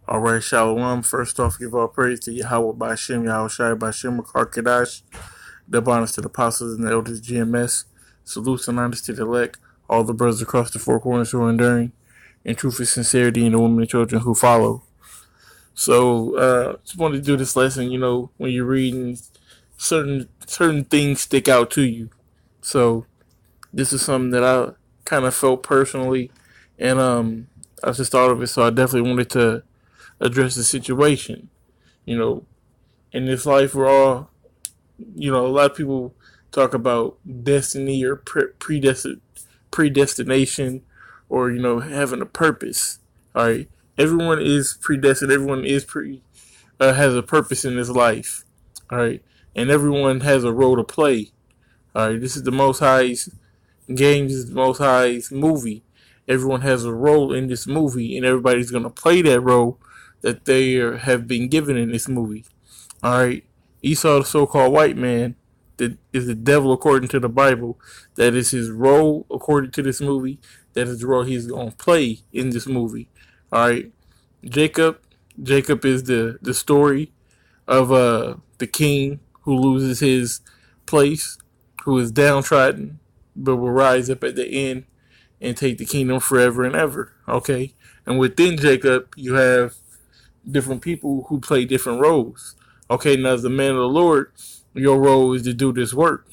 All right, Shalom. First off, give all praise to Yahweh Bashem, Yahweh Shai Bashem, Kadash. Double honors to the apostles and the elders, GMS. Salutes and honors to the elect, all the brothers across the four corners who are enduring, in truth and sincerity, and the women and children who follow. So, just wanted to do this lesson. When you're reading, certain things stick out to you. So, this is something that I kind of felt personally, and I just thought of it. So, I definitely wanted to address the situation. You know, in this life, we're all, a lot of people talk about destiny or predestination, or having a purpose. All right, everyone is predestined. Everyone is has a purpose in this life. All right, and everyone has a role to play. All right, this is the Most High's game. This is the Most High's movie. Everyone has a role in this movie, and everybody's gonna play that role that they have been given in this movie. All right, Esau, the so-called white man, that is the devil according to the Bible. That is his role according to this movie. That is the role he's gonna play in this movie. All right, Jacob. Jacob is the story of the king who loses his place, who is downtrodden, but will rise up at the end and take the kingdom forever and ever. Okay, and within Jacob, you have different people who play different roles. Okay, now as a man of the Lord, your role is to do this work.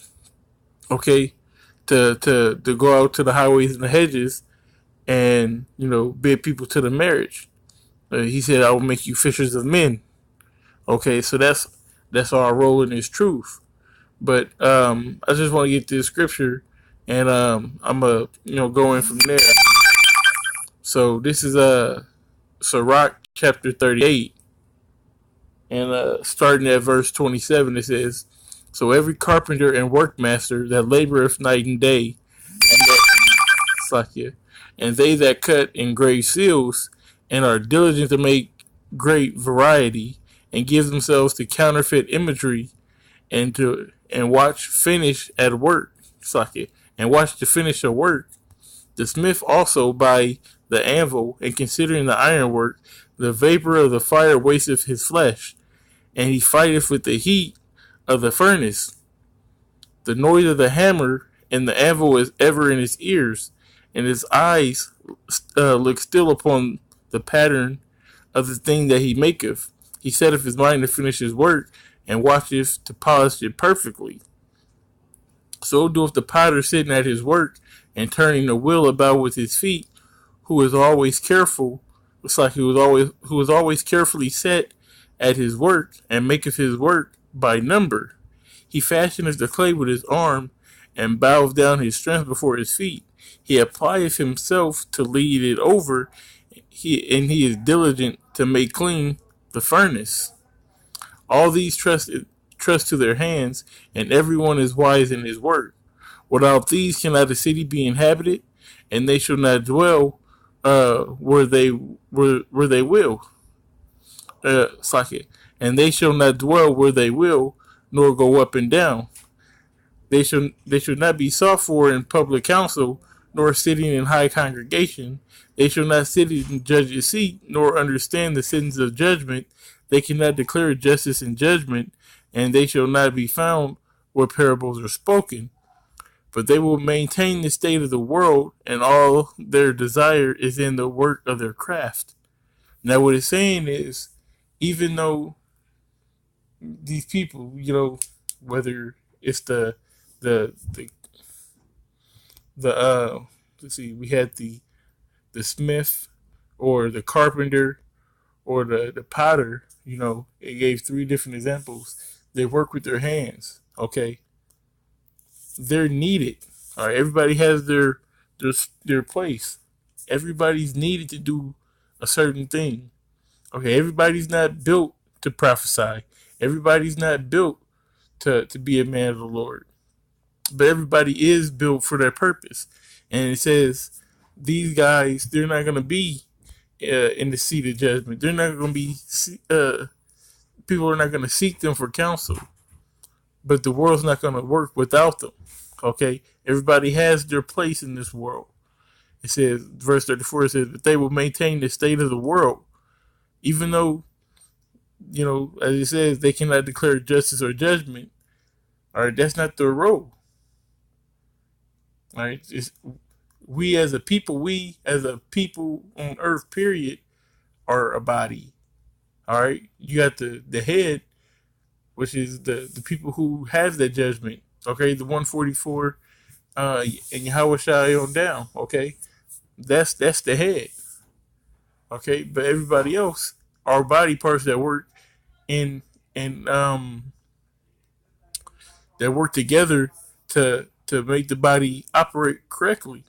Okay, to go out to the highways and the hedges and bid people to the marriage. He said, "I will make you fishers of men." Okay, so that's our role in this truth. But I just want to get to the scripture, and I'm go in from there. So this is Sirach chapter 38, and starting at verse 27, it says, "So every carpenter and workmaster that laboreth night and day, and and they that cut engrave seals, and are diligent to make great variety, and give themselves to counterfeit imagery, and watch finish at work, and watch the finish of work. The smith also by the anvil, and considering the ironwork, the vapor of the fire wasteth his flesh, and he fighteth with the heat of the furnace. The noise of the hammer and the anvil is ever in his ears, and his eyes look still upon the pattern of the thing that he maketh. He setteth his mind to finish his work, and watcheth to polish it perfectly. So doeth the potter sitting at his work, and turning the wheel about with his feet, who is always careful. It's like who is always carefully set at his work, and maketh his work by number. He fashioneth the clay with his arm, and boweth down his strength before his feet. He applieth himself to lead it over, and he is diligent to make clean the furnace. All these trust to their hands, and everyone is wise in his work. Without these cannot a city be inhabited, and they shall not dwell where they will. And they shall not dwell where they will, nor go up and down. They should not be sought for in public council, nor sitting in high congregation. They shall not sit in judge's seat, nor understand the sentence of judgment. They cannot declare justice and judgment, and they shall not be found where parables are spoken. But they will maintain the state of the world, and all their desire is in the work of their craft. Now, what it's saying is, even though these people, whether it's the let's see, we had the smith, or the carpenter, or the potter. It gave three different examples. They work with their hands. Okay, they're needed. All right, everybody has their place. Everybody's needed to do a certain thing. Okay, everybody's not built to prophesy. Everybody's not built to be a man of the Lord. But everybody is built for their purpose. And it says these guys, they're not going to be in the seat of judgment. They're not going to be, people are not going to seek them for counsel. But the world's not going to work without them. Okay? Everybody has their place in this world. It says, verse 34, it says, but they will maintain the state of the world. Even though, as it says, they cannot declare justice or judgment. All right, that's not their role. All right, we as a people, on earth, period, are a body. All right, you got the head, which is the people who have that judgment. Okay, the 144, and Yahweh Shai on down. Okay, that's the head. Okay, but everybody else are body parts that work in and that work together to make the body operate correctly.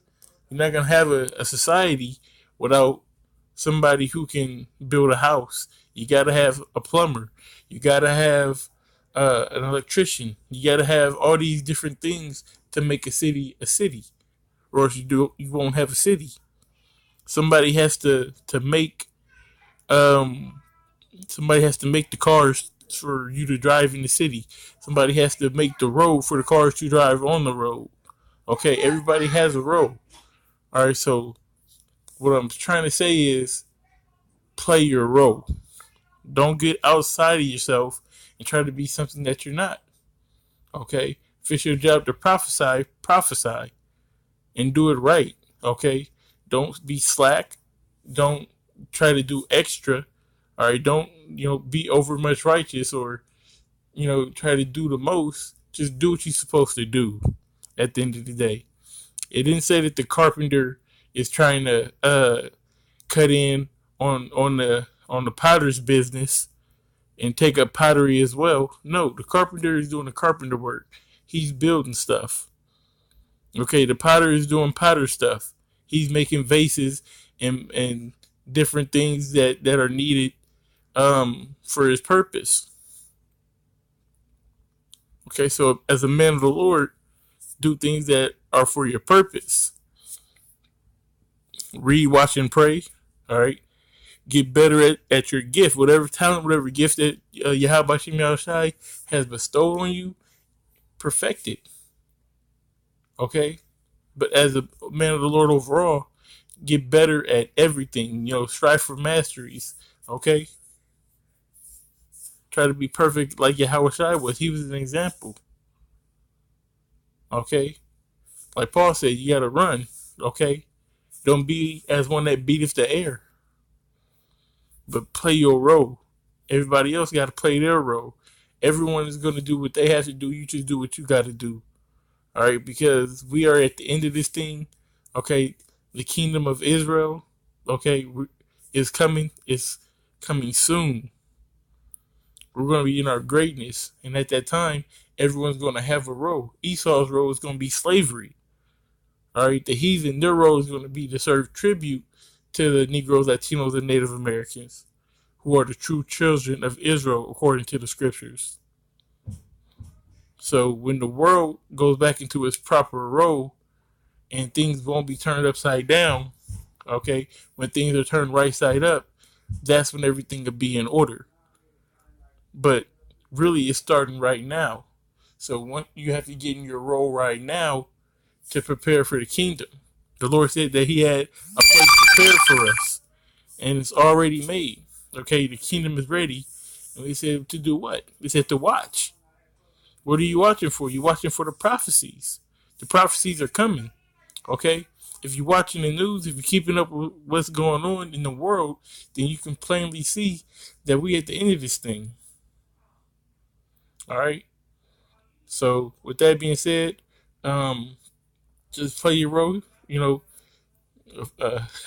You're not gonna have a society without somebody who can build a house. You gotta have a plumber. You gotta have an electrician. You gotta have all these different things to make a city a city, or else you won't have a city. Somebody has to make um somebody has to make the cars for you to drive in the city. Somebody has to make the road for the cars to drive on the road. Okay, everybody has a role. All right, so what I'm trying to say is play your role. Don't get outside of yourself and try to be something that you're not. Okay, if it's your job to prophesy, prophesy and do it right. Okay, don't be slack. Don't try to do extra. All right, don't be over much righteous or try to do the most. Just do what you're supposed to do. At the end of the day, it didn't say that the carpenter is trying to cut in on the potter's business and take up pottery as well. No, the carpenter is doing the carpenter work. He's building stuff. Okay, the potter is doing potter stuff. He's making vases and different things that are needed for his purpose. Okay, so as a man of the Lord, do things that are for your purpose. Read, watch, and pray. All right. Get better at your gift. Whatever talent, whatever gift that Yahweh Shem Yahushai has bestowed on you, perfect it. Okay? But as a man of the Lord overall, get better at everything. Strive for masteries. Okay? Try to be perfect like Yahweh Shai was. He was an example. Okay? Like Paul said, you gotta run. Okay? Don't be as one that beateth the air. But play your role. Everybody else gotta play their role. Everyone is gonna do what they have to do. You just do what you gotta do. Alright, because we are at the end of this thing. Okay, the kingdom of Israel, okay, is coming. It's coming soon. We're going to be in our greatness. And at that time, everyone's going to have a role. Esau's role is going to be slavery. All right, the heathen, their role is going to be to serve tribute to the Negroes, Latinos, and Native Americans, who are the true children of Israel according to the scriptures. So when the world goes back into its proper role and things won't be turned upside down, okay, when things are turned right side up, that's when everything will be in order. But really, it's starting right now. So you have to get in your role right now to prepare for the kingdom. The Lord said that He had a place prepared for us, and it's already made. Okay, the kingdom is ready. And He said to do what? He said to watch. What are you watching for? You're watching for the prophecies. The prophecies are coming. Okay? If you're watching the news, if you're keeping up with what's going on in the world, then you can plainly see that we're at the end of this thing. All right? So, with that being said, just play your role.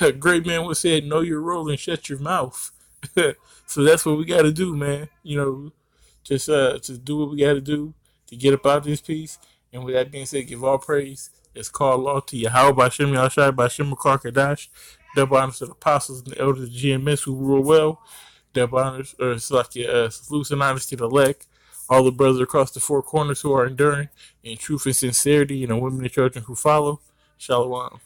A great man would say, know your role and shut your mouth. So that's what we got to do, man. Just do what we got to do to get up out of this piece. And with that being said, give all praise. It's called law to Yahweh by Shem Yahshai by Shem Kadash. Double honors to the apostles and the elders of GMS who rule well. Double honors, or it's like salutes and honors to the elect. All the brothers across the four corners who are enduring in truth and sincerity, and the women and children who follow. Shalom.